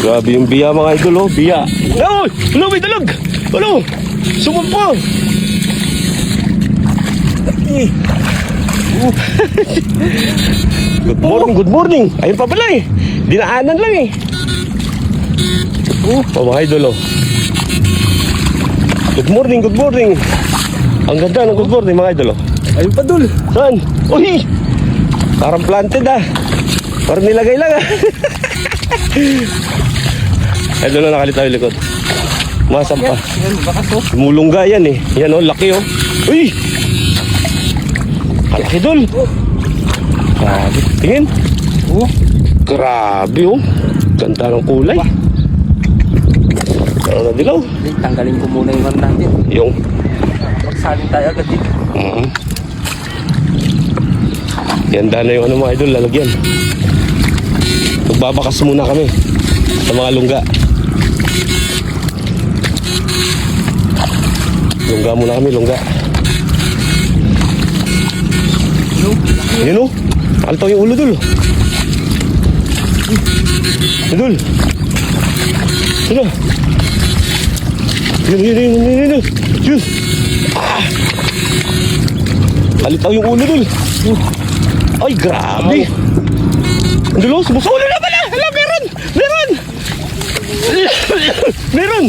Grabe yung biya mga idol, oh. Biya. Ay! Hello, may dalag! Hello! Sumampa! Good morning, good morning. Ayun pa pala eh. Dinaanan lang eh. Mga idol, oh. Good morning, good morning. Ang ganda ng good morning mga idol, oh. Ayun pa dul. Saan? Uy! Parang planted ah. Parang nilagay lang ah. Idol na nakalit tayo likod. Masampa. Yan, bakas oh. Mulungga yan eh. Yan oh, laki oh. Uy! Kalaki dol. Grabe. Tingin. Oh. Grabe oh. Ganda ng kulay. Ano na dilaw? Tanggalin ko muna yung ano natin. Yung. Magsalin tayo agad dito. Ganda na yung ano mga idol, lalagyan. Magbabakas muna kami sa mga lungga. Lungga muna kami, lungga. Yun o. Alto yung ulo dul. Dul. Ano? Yun. Yun. Ah. Alitaw yung ulo dul. Ay, grabe. Ang dulo, sumusulo na pala. Hala, meron. Meron.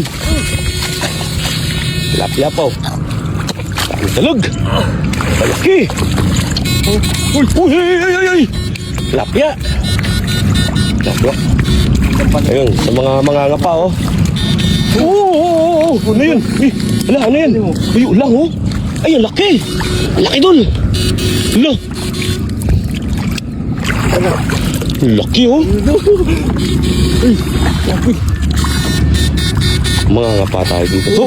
Lapya po. Ang talog. Malaki. Uy. Lapya. Ayun, sa mga ngapa oh. Oo. Ano yun? Ano yan? Uy, ulang oh. Ay, ang laki. Ang laki dul. Hala. Laki oh. Ay, laki. Mga ngapa tayo dito. So,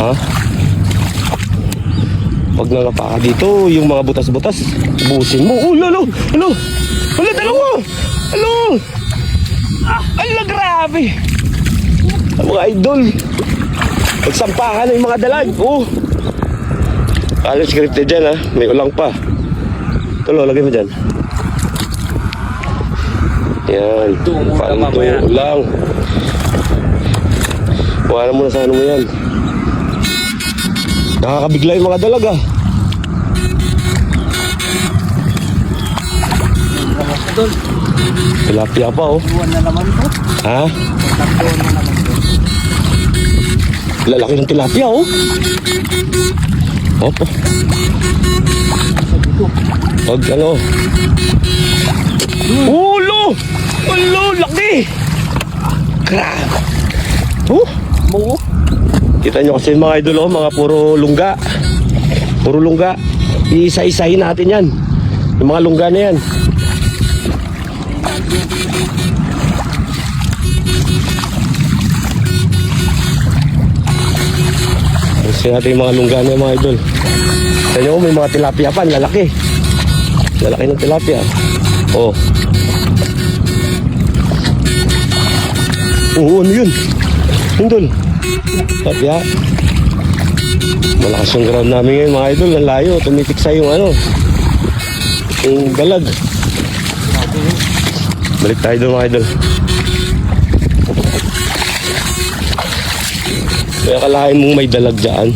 ha? Pag nangapa ka dito, yung mga butas-butas, busin mo. Oh, lalo. Hala, dalawa. Hala. Hala, grabe. Ang mga idol. Pagsampahan na yung mga dalag. Oh. Kala scripted dyan ha. May ulang pa. Tulo, lagay mo dyan. Yan. Panto ulang. Kuha na muna sa ano mo yan. Nakakabigla yung mga dalag ah. Tilapia pa oh. Iwan na naman to. Ha? Takbuhan na naman to. Lalaki ng tilapia oh. Opo. Pag ano. Ulo! Ulo! Laki! Grabe! Mo. Kita nyo kasi mga idol oh, mga puro lungga. Puro lungga. Iisa-isahin natin yan. Yung mga lungga na yan. Gusto natin yung mga lungga na yan mga idol. Kita nyo may mga tilapia pa, lalaki. Lalaki ng tilapia. Oh. Oo, ano yun? Indol. Tilapia. Malakas yung ground namin ngayon mga idol. Ang layo. Tumitiksa yung ano. Yung dalag. Balik tayo doon mga idol. Kaya kalahin mong may dalag dyan.